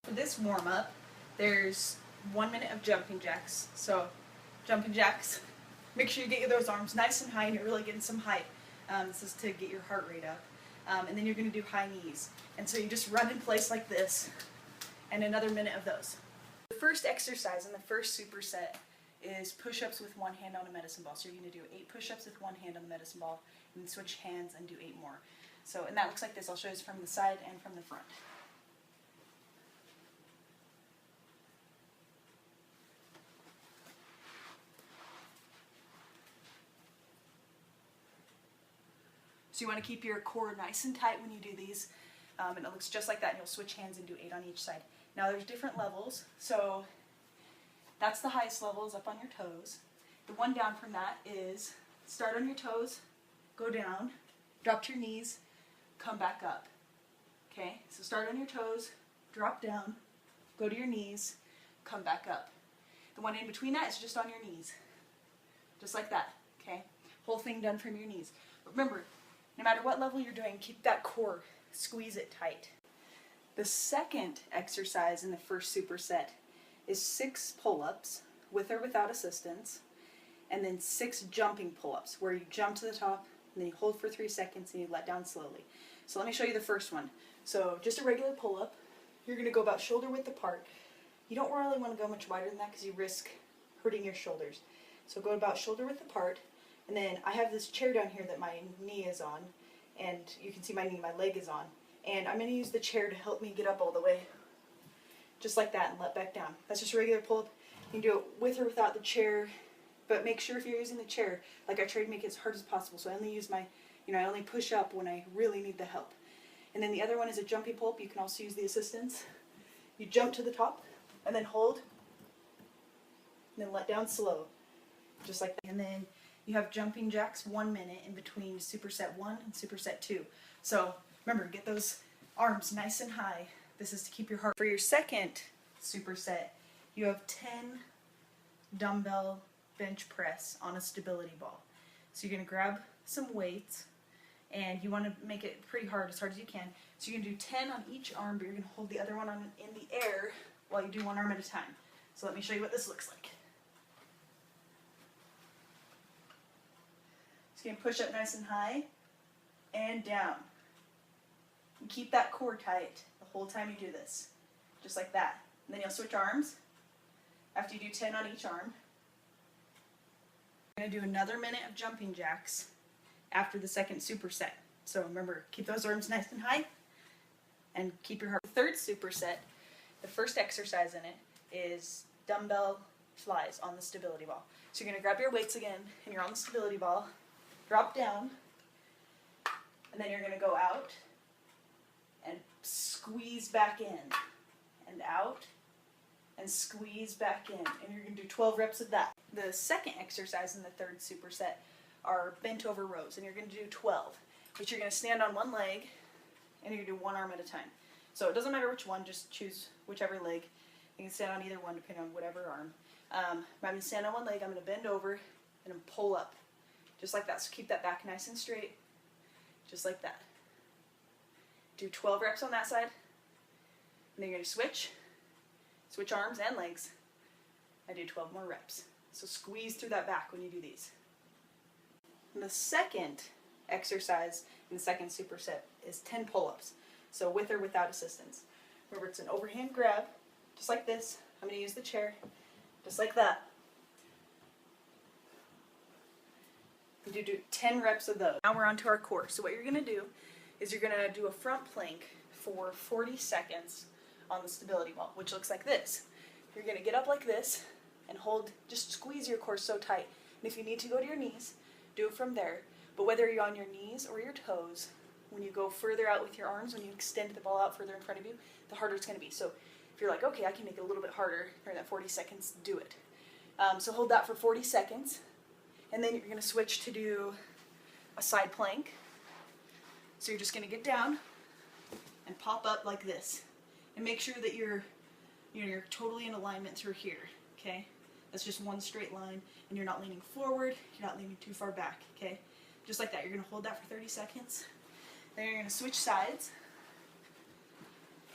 For this warm-up, there's 1 minute of jumping jacks. So, jumping jacks, make sure you get those arms nice and high and you're really getting some height. This is to get your heart rate up. And then you're going to do high knees. And so you just run in place like this, and another minute of those. The first exercise in the first superset is push-ups with one hand on a medicine ball. So you're going to do 8 push-ups with one hand on the medicine ball, and then switch hands and do 8 more. So, and that looks like this. I'll show you from the side and from the front. So you want to keep your core nice and tight when you do these, and it looks just like that, and you'll switch hands and do 8 on each side. Now there's different levels, so that's the highest level, is up on your toes. The one down from that is start on your toes, go down, drop to your knees, come back up. Okay, so start on your toes, drop down, go to your knees, come back up. The one in between that is just on your knees, just like that. Okay, whole thing done from your knees. But remember, no matter what level you're doing, keep that core, squeeze it tight. The second exercise in the first superset is 6 pull-ups, with or without assistance, and then 6 jumping pull-ups, where you jump to the top, and then you hold for 3 seconds, and you let down slowly. So let me show you the first one. So just a regular pull-up, you're going to go about shoulder width apart. You don't really want to go much wider than that because you risk hurting your shoulders. So go about shoulder width apart. And then I have this chair down here that my knee is on, and you can see my knee, my leg is on. And I'm going to use the chair to help me get up all the way, just like that, and let back down. That's just a regular pull-up. You can do it with or without the chair, but make sure if you're using the chair, like I try to make it as hard as possible. So I only use my, I only push up when I really need the help. And then the other one is a jumping pull-up. You can also use the assistance. You jump to the top, and then hold, and then let down slow, just like that. And then you have jumping jacks 1 minute in between superset 1 and superset 2. So remember, get those arms nice and high. This is to keep your heart. For your second superset, you have 10 dumbbell bench press on a stability ball. So you're going to grab some weights, and you want to make it pretty hard, as hard as you can. So you're going to do 10 on each arm, but you're going to hold the other one in the air while you do one arm at a time. So let me show you what this looks like. So you can push up nice and high and down. And keep that core tight the whole time you do this, just like that. And then you'll switch arms after you do 10 on each arm. You're going to do another minute of jumping jacks after the second superset. So remember, keep those arms nice and high and keep your heart. The third superset, the first exercise in it is dumbbell flies on the stability ball. So you're going to grab your weights again, and you're on the stability ball, drop down, and then you're going to go out and squeeze back in, and out, and squeeze back in, and you're going to do 12 reps of that. The second exercise in the third superset are bent over rows, and you're going to do 12, but you're going to stand on one leg, and you're going to do one arm at a time. So it doesn't matter which one, just choose whichever leg. You can stand on either one depending on whatever arm. I'm going to stand on one leg, I'm going to bend over, and I'm pull up, just like that. So keep that back nice and straight, just like that. Do 12 reps on that side, and then you're going to switch arms and legs, and do 12 more reps. So squeeze through that back when you do these. And the second exercise in the second superset is 10 pull-ups, so with or without assistance. Remember, it's an overhand grab, just like this. I'm going to use the chair, just like that. You do 10 reps of those. Now we're on to our core. So what you're going to do is you're going to do a front plank for 40 seconds on the stability ball, which looks like this. You're going to get up like this and hold, just squeeze your core so tight. And if you need to go to your knees, do it from there. But whether you're on your knees or your toes, when you go further out with your arms, when you extend the ball out further in front of you, the harder it's going to be. So if you're like, okay, I can make it a little bit harder during that 40 seconds, do it. So hold that for 40 seconds. And then you're going to switch to do a side plank. So you're just going to get down and pop up like this. And make sure that you're totally in alignment through here, okay? That's just one straight line, and you're not leaning forward, you're not leaning too far back, okay? Just like that. You're going to hold that for 30 seconds. Then you're going to switch sides.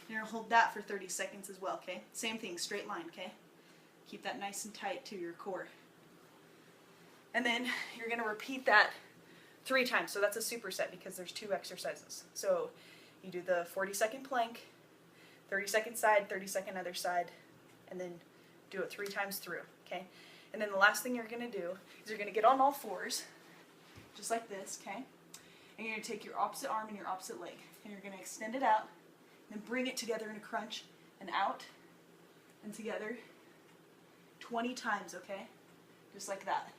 You're gonna hold that for 30 seconds as well, okay? Same thing, straight line, okay? Keep that nice and tight to your core. And then you're gonna repeat that 3 times. So that's a superset because there's 2 exercises. So you do the 40-second plank, 30-second side, 30-second other side, and then do it 3 times through, okay? And then the last thing you're gonna do is you're gonna get on all fours, just like this, okay? And you're gonna take your opposite arm and your opposite leg, and you're gonna extend it out, and then bring it together in a crunch, and out, and together, 20 times, okay? Just like that.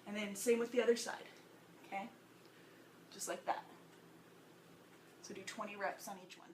And then same with the other side, okay? Just like that. So do 20 reps on each one.